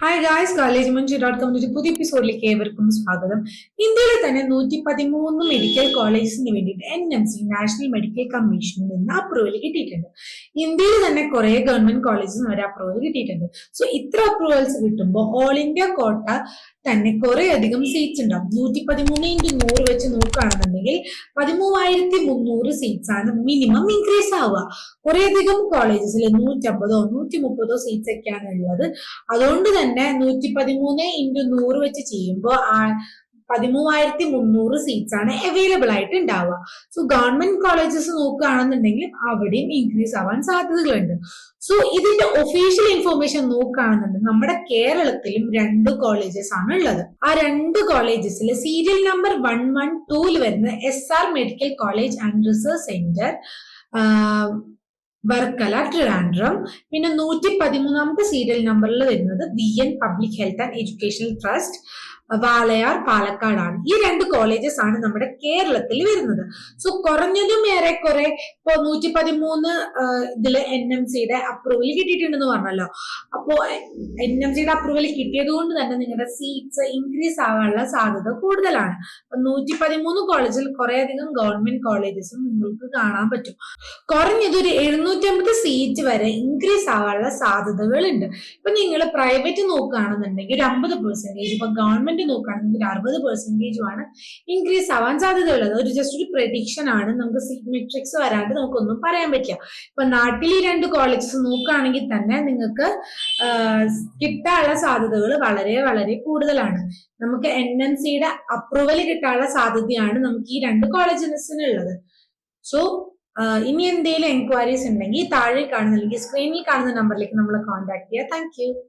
Hi guys, collegemunchi.com ഒരു പുതിയ എപ്പിസോഡിലേക്ക് ഏവർക്കും സ്വാഗതം. ഇന്ത്യയിലെ തന്നെ 113 മെഡിക്കൽ കോളേജസിന് വേണ്ടിയിട്ട് NMC നാഷണൽ മെഡിക്കൽ കമ്മീഷനിൽ നിന്ന് അപ്രൂവൽ കിട്ടിയിട്ടുണ്ട്. ഇന്ത്യയിൽ തന്നെ കുറെ ഗവൺമെന്റ് കോളേജസിന് ഒരു അപ്രൂവൽ കിട്ടിയിട്ടുണ്ട്. സോ ഇത്ര അപ്രൂവൽസ് കിട്ടുമ്പോൾ ഓൾ ഇന്ത്യ കോട്ട തന്നെ കുറെ അധികം സീറ്റ്സ് ഉണ്ടാവും. 113x100 വെച്ച് നോക്കുകയാണെന്നുണ്ടെങ്കിൽ 13,300 സീറ്റ്സ് ആണ് മിനിമം ഇൻക്രീസ് ആവുക. കുറെ അധികം കോളേജസിൽ 150 130 സീറ്റ്സ് ഒക്കെയാണ് ഉള്ളത്. അതുകൊണ്ട് തന്നെ 113x100 വെച്ച് ചെയ്യുമ്പോൾ 13,300 സീറ്റ്സ് ആണ് അവൈലബിൾ ആയിട്ട് ഉണ്ടാവുക. സോ ഗവൺമെന്റ് കോളേജസ് നോക്കുകയാണെന്നുണ്ടെങ്കിൽ അവിടെയും ഇൻക്രീസ് ആവാൻ സാധ്യതകളുണ്ട്. സോ ഇതിന്റെ ഒഫീഷ്യൽ ഇൻഫോർമേഷൻ നോക്കുകയാണെന്നുണ്ടെങ്കിൽ നമ്മുടെ കേരളത്തിലും 2 കോളേജസ് ആണ് ഉള്ളത്. ആ 2 കോളേജസിൽ സീരിയൽ നമ്പർ 112 വരുന്ന SR medical college and research centre Varkala, Trivandrum. പിന്നെ 113ാമത്തെ സീരിയൽ നമ്പറിൽ വരുന്നത് VN public health and educational trust, Walayar, പാലക്കാടാണ്. ഈ 2 കോളേജസ് ആണ് നമ്മുടെ കേരളത്തിൽ വരുന്നത്. സോ കുറഞ്ഞതും ഏറെക്കുറെ ഇപ്പൊ 113 ഇതില് NMCയുടെ അപ്രൂവൽ കിട്ടിയിട്ടുണ്ടെന്ന് പറഞ്ഞല്ലോ. അപ്പോ NMCയുടെ അപ്രൂവൽ കിട്ടിയത് കൊണ്ട് തന്നെ നിങ്ങളുടെ സീറ്റ്സ് ഇൻക്രീസ് ആവാനുള്ള സാധ്യത കൂടുതലാണ്. 113 കോളേജിൽ കുറെ അധികം ഗവൺമെന്റ് കോളേജസും നിങ്ങൾക്ക് കാണാൻ പറ്റും. കുറഞ്ഞത് ഒരു 750 സീറ്റ് വരെ ഇൻക്രീസ് ആവാനുള്ള സാധ്യതകളുണ്ട്. ഇപ്പൊ നിങ്ങൾ പ്രൈവറ്റ് നോക്കുകയാണെന്നുണ്ടെങ്കിൽ ഒരു 50%, ഇപ്പൊ ഗവൺമെന്റ് നോക്കുകയാണെങ്കിൽ 60% ഇൻക്രീസ് ആവാൻ സാധ്യതയുള്ളത്. ഒരു ജസ്റ്റ് ഒരു പ്രഡിക്ഷൻ ആണ്. നമുക്ക് സീറ്റ് മെട്രിക്സ് വരാണ്ട് നമുക്കൊന്നും പറയാൻ പറ്റില്ല. ഇപ്പൊ നാട്ടിൽ ഈ 2 കോളേജസ് നോക്കുകയാണെങ്കിൽ തന്നെ നിങ്ങൾക്ക് കിട്ടാനുള്ള സാധ്യതകൾ വളരെ വളരെ കൂടുതലാണ്. നമുക്ക് NMCയുടെ അപ്രൂവൽ കിട്ടാനുള്ള സാധ്യതയാണ് നമുക്ക് ഈ 2 കോളേജസിനുള്ളത്. സോ ഇനി എന്തെങ്കിലും എൻക്വയറീസ് ഉണ്ടെങ്കിൽ താഴെ കാണുന്ന അല്ലെങ്കിൽ സ്ക്രീനിൽ കാണുന്ന നമ്പറിലേക്ക് നമ്മൾ കോൺടാക്ട് ചെയ്യുക. Thank you.